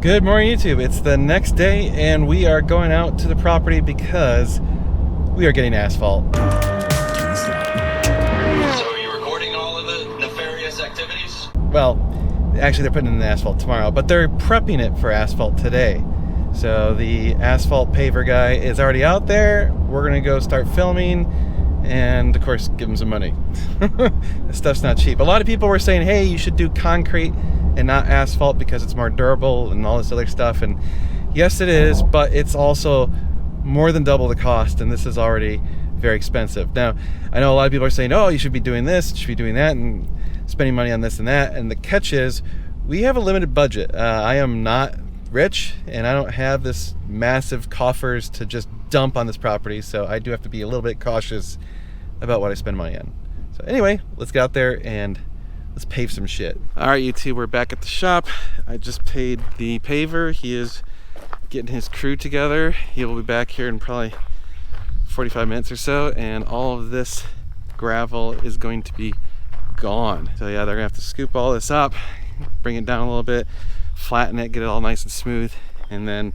Good morning, YouTube. It's the next day and we are going out to the property because we are getting asphalt. So are you recording all of the nefarious activities? Well, actually they're putting in the asphalt tomorrow, but they're prepping it for asphalt today. So the asphalt paver guy is already out there. We're gonna go start filming and of course give him some money. This stuff's not cheap. A lot of people were saying, hey, you should do concrete and not asphalt because it's more durable and all this other stuff, and yes it is, but it's also more than double the cost, and this is already very expensive. Now I know a lot of people are saying, oh, you should be doing this, you should be doing that, and spending money on this and that, and the catch is we have a limited budget. I am not rich and I don't have this massive coffers to just dump on this property, so I do have to be a little bit cautious about what I spend money on. So anyway, let's get out there and let's pave some shit. All right, YouTube, we're back at the shop. I just paid the paver. He is getting his crew together. He will be back here in probably 45 minutes or so, and all of this gravel is going to be gone. So yeah, they're gonna have to scoop all this up, bring it down a little bit, flatten it, get it all nice and smooth, and then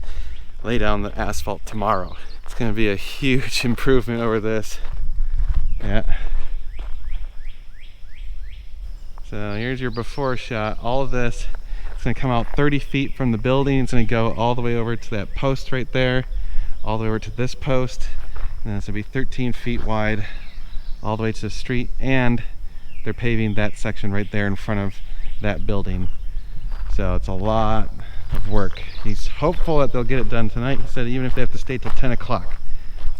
lay down the asphalt tomorrow. It's gonna be a huge improvement over this. Yeah. So here's your before shot. All of this, it's gonna come out 30 feet from the building. It's gonna go all the way over to that post right there, all the way over to this post, and then it's gonna be 13 feet wide, all the way to the street, and they're paving that section right there in front of that building. So it's a lot of work. He's hopeful that they'll get it done tonight. He said even if they have to stay till 10 o'clock.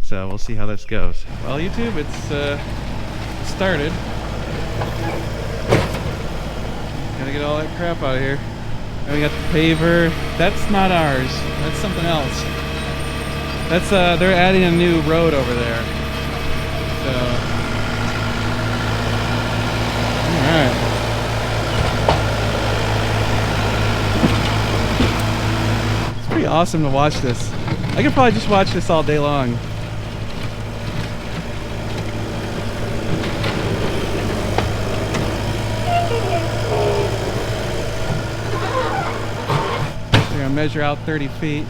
So we'll see how this goes. Well, YouTube, it's started. Gotta get all that crap out of here. And we got the paver. That's not ours. That's something else. That's they're adding a new road over there. So, all right. It's pretty awesome to watch this. I could probably just watch this all day long. Measure out 30 feet.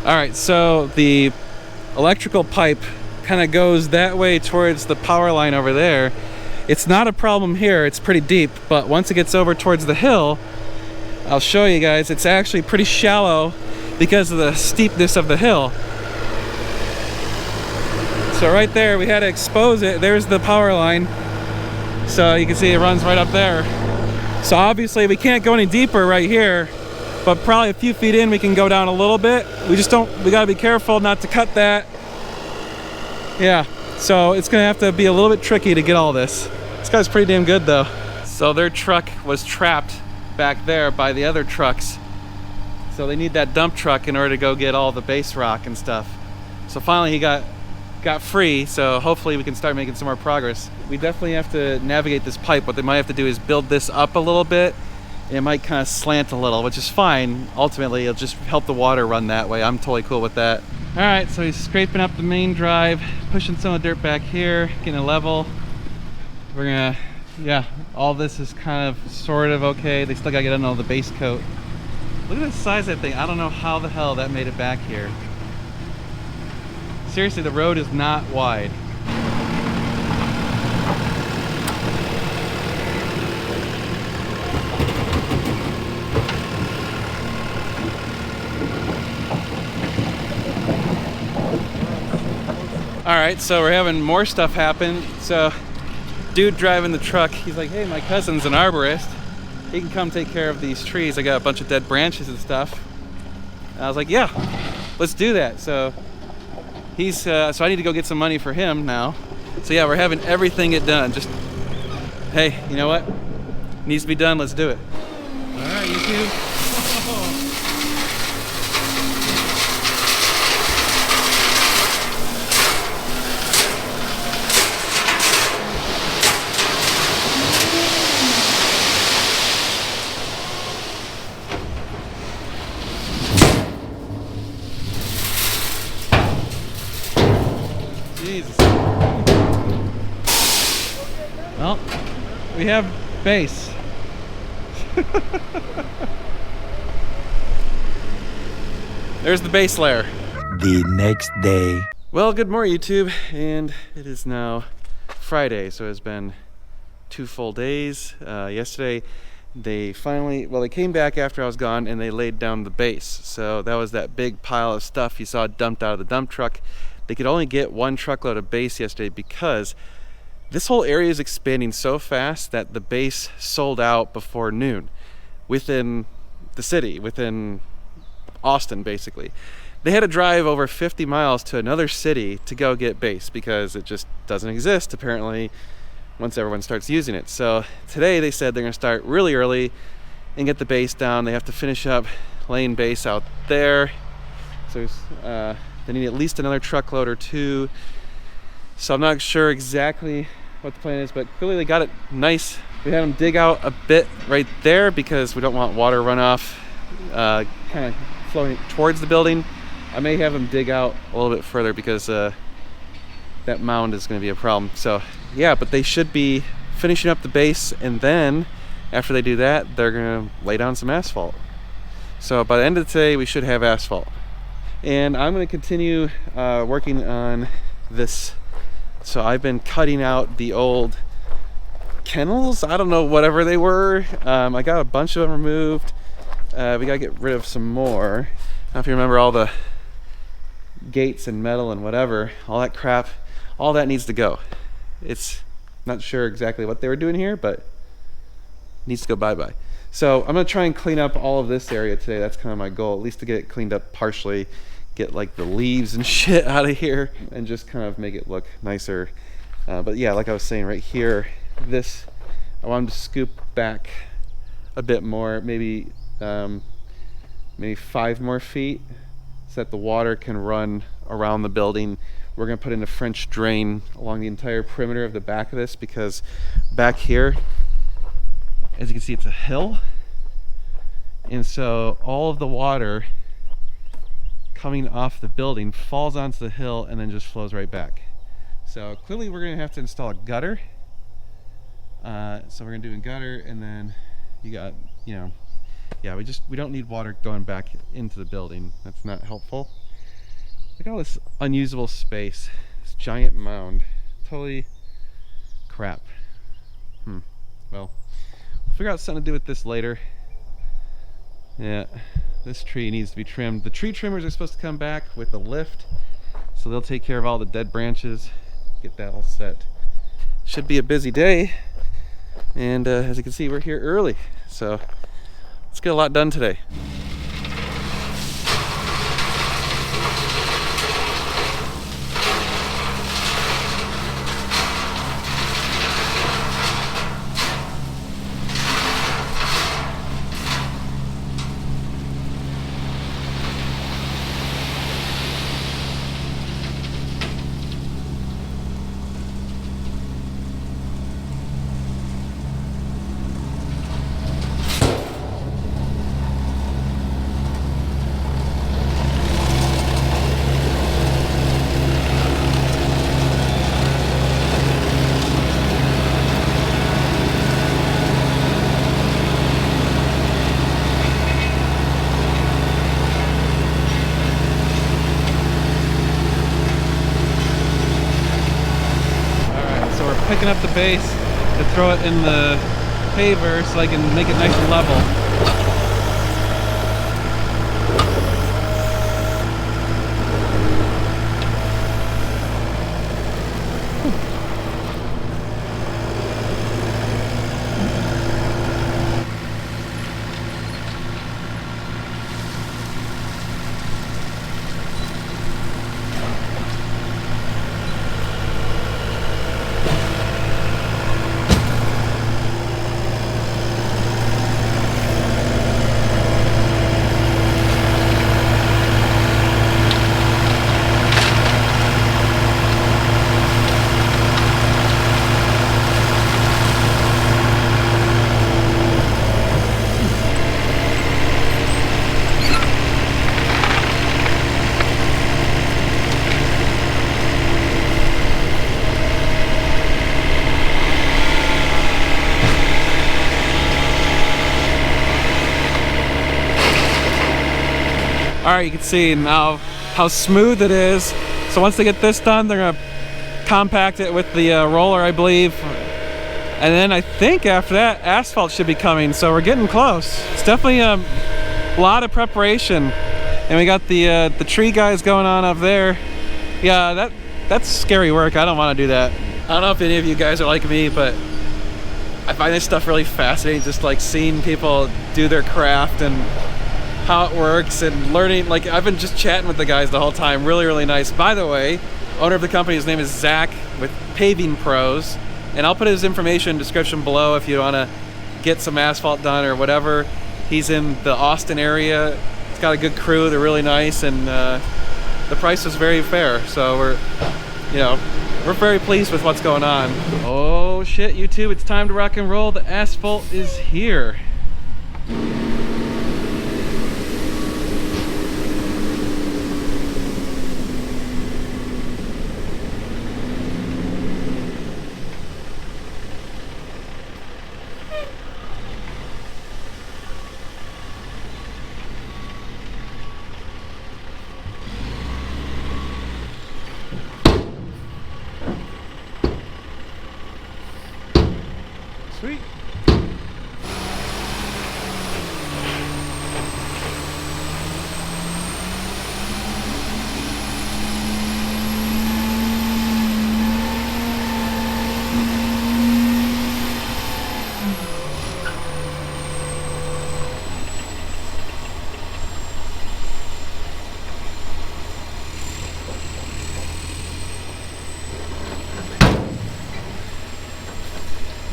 All right, so the electrical pipe kind of goes that way towards the power line over there. It's not a problem here, it's pretty deep, but once it gets over towards the hill, I'll show you guys, it's actually pretty shallow because of the steepness of the hill. So right there, we had to expose it. There's the power line. So you can see it runs right up there. So obviously we can't go any deeper right here, but probably a few feet in we can go down a little bit. We gotta be careful not to cut that. Yeah, so it's gonna have to be a little bit tricky to get all this. This guy's pretty damn good though. So their truck was trapped back there by the other trucks. So they need that dump truck in order to go get all the base rock and stuff. So finally he got free, so hopefully we can start making some more progress. We definitely have to navigate this pipe. What they might have to do is build this up a little bit. It might kind of slant a little, which is fine. Ultimately, it'll just help the water run that way. I'm totally cool with that. All right, so he's scraping up the main drive, pushing some of the dirt back here, getting it level. We're gonna, yeah, all this is kind of sort of okay. They still gotta get on all the base coat. Look at the size of that thing. I don't know how the hell that made it back here. Seriously, the road is not wide. All right, so we're having more stuff happen. So, dude driving the truck, he's like, hey, my cousin's an arborist. He can come take care of these trees. I got a bunch of dead branches and stuff. And I was like, yeah, let's do that. So so I need to go get some money for him now. So yeah, we're having everything get done. Just, hey, you know what? Needs to be done, let's do it. All right, YouTube. Jesus. Well, we have base. There's the base layer. The next day. Well, good morning, YouTube, and it is now Friday, so it's been 2 full days. Yesterday, they came back after I was gone, and they laid down the base. So that was that big pile of stuff you saw dumped out of the dump truck. They could only get 1 truckload of base yesterday because this whole area is expanding so fast that the base sold out before noon within the city, within Austin, basically. They had to drive over 50 miles to another city to go get base because it just doesn't exist, apparently, once everyone starts using it. So today they said they're going to start really early and get the base down. They have to finish up laying base out there. So they need at least another truckload or 2. So I'm not sure exactly what the plan is, but clearly they got it nice. We had them dig out a bit right there because we don't want water runoff kind of flowing towards the building. I may have them dig out a little bit further because that mound is going to be a problem. So yeah, but they should be finishing up the base, and then after they do that, they're going to lay down some asphalt. So by the end of the day, we should have asphalt. And I'm going to continue working on this. So I've been cutting out the old kennels. I don't know, whatever they were. I got a bunch of them removed. We got to get rid of some more. I don't know if you remember all the gates and metal and whatever, all that crap, all that needs to go. It's not sure exactly what they were doing here, but it needs to go bye-bye. So I'm going to try and clean up all of this area today. That's kind of my goal, at least to get it cleaned up partially, get like the leaves and shit out of here, and just kind of make it look nicer. But yeah, like I was saying right here, this, I want to scoop back a bit more, maybe 5 more feet, so that the water can run around the building. We're going to put in a French drain along the entire perimeter of the back of this, because back here, as you can see, it's a hill, and so all of the water coming off the building falls onto the hill and then just flows right back. So clearly we're going to have to install a gutter. So we're going to do a gutter, and then you got, yeah, we don't need water going back into the building. That's not helpful. Look at all this unusable space, this giant mound, totally crap. Well, we'll figure out something to do with this later. Yeah, this tree needs to be trimmed. The tree trimmers are supposed to come back with a lift, so they'll take care of all the dead branches, get that all set. Should be a busy day, and as you can see, we're here early, so let's get a lot done today. Picking up the base to throw it in the paver so I can make it nice and level. Alright, you can see now how smooth it is. So once they get this done, they're gonna compact it with the roller, I believe. And then I think after that, asphalt should be coming. So we're getting close. It's definitely a lot of preparation. And we got the tree guys going on up there. Yeah, that's scary work. I don't want to do that. I don't know if any of you guys are like me, but I find this stuff really fascinating. Just like seeing people do their craft and how it works and learning. Like, I've been just chatting with the guys the whole time. Really, really nice. By the way, owner of the company, his name is Zach with Paving Pros. And I'll put his information in the description below if you want to get some asphalt done or whatever. He's in the Austin area. He's got a good crew. They're really nice, and the price is very fair. So we're very pleased with what's going on. Oh shit, YouTube, it's time to rock and roll. The asphalt is here. Sweet.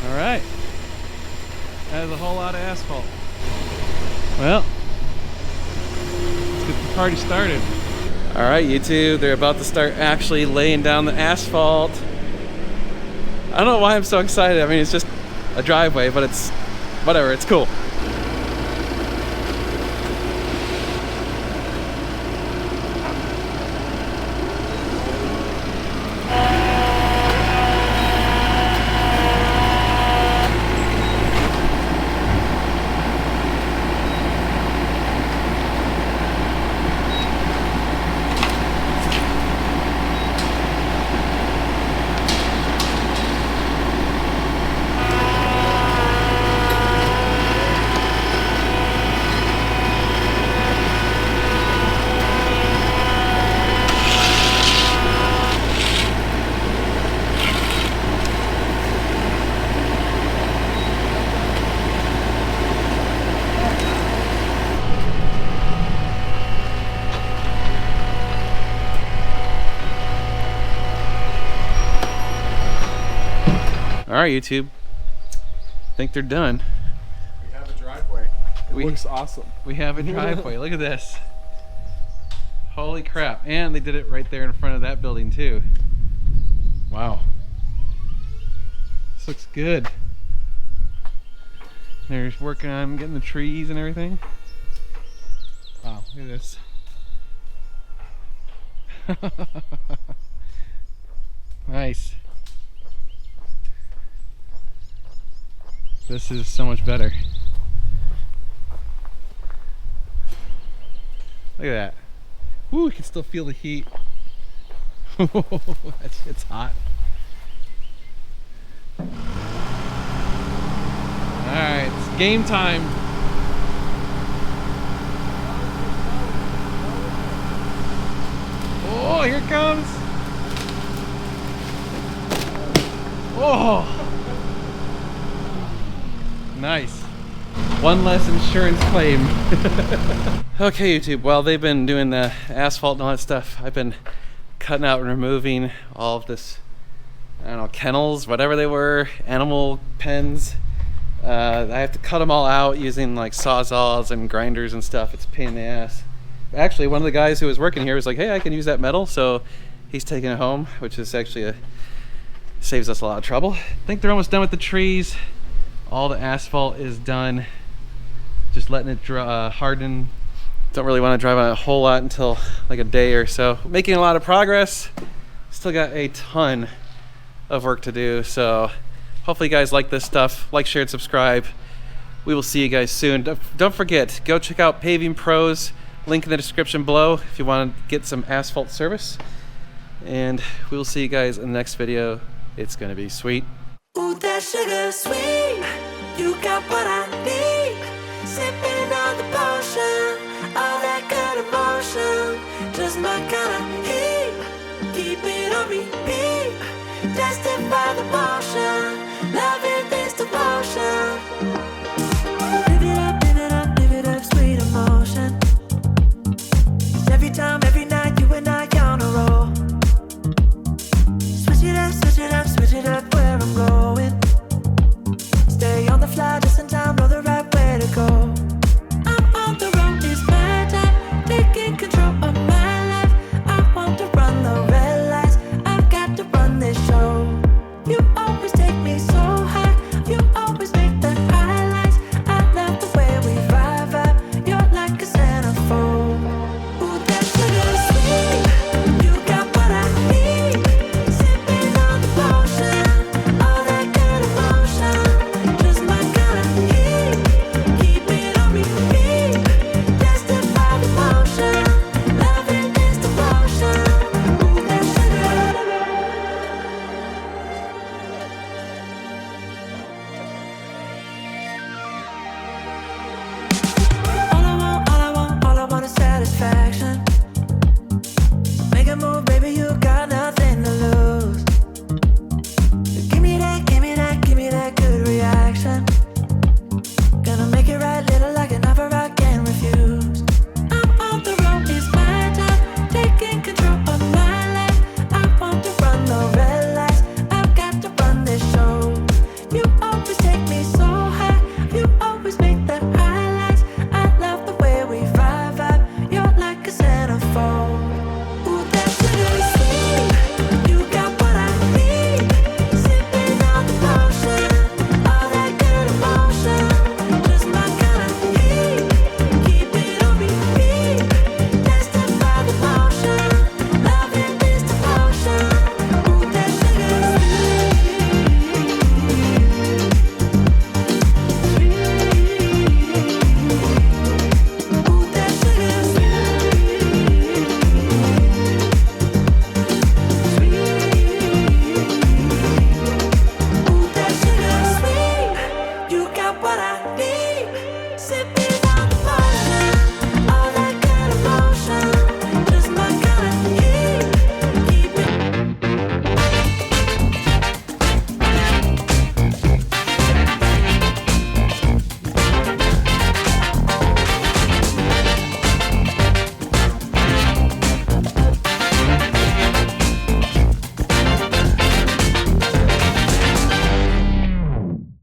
All right. That is a whole lot of asphalt. Well, let's get the party started. All right, YouTube, they're about to start actually laying down the asphalt. I don't know why I'm so excited. I mean, it's just a driveway, but it's whatever, it's cool. All right, YouTube. I think they're done. We have a driveway. It looks awesome. We have a driveway. Look at this. Holy crap. And they did it right there in front of that building too. Wow. This looks good. They're working on getting the trees and everything. Wow, look at this. Nice. This is so much better. Look at that. Ooh, you can still feel the heat. That shit's hot. Alright, it's game time. Oh, here it comes. Oh. Nice. One less insurance claim. Okay, YouTube, while they've been doing the asphalt and all that stuff, I've been cutting out and removing all of this, I don't know, kennels, whatever they were, animal pens. I have to cut them all out using like sawzalls and grinders and stuff. It's a pain in the ass. Actually, one of the guys who was working here was like, hey, I can use that metal, so he's taking it home, which is actually saves us a lot of trouble. I think they're almost done with the trees. All the asphalt is done. Just letting it harden. Don't really want to drive on a whole lot until like a day or so. Making a lot of progress. Still got a ton of work to do. So hopefully you guys like this stuff. Like, share, and subscribe. We will see you guys soon. Don't forget, go check out Paving Pros Link in the description below if you want to get some asphalt service. And we'll see you guys in the next video. It's gonna be sweet. Ooh, that sugar sweet. You got what I need. Sipping on the potion. All that good emotion. Just my kind of heat. Keep it on repeat. Tested by the motion.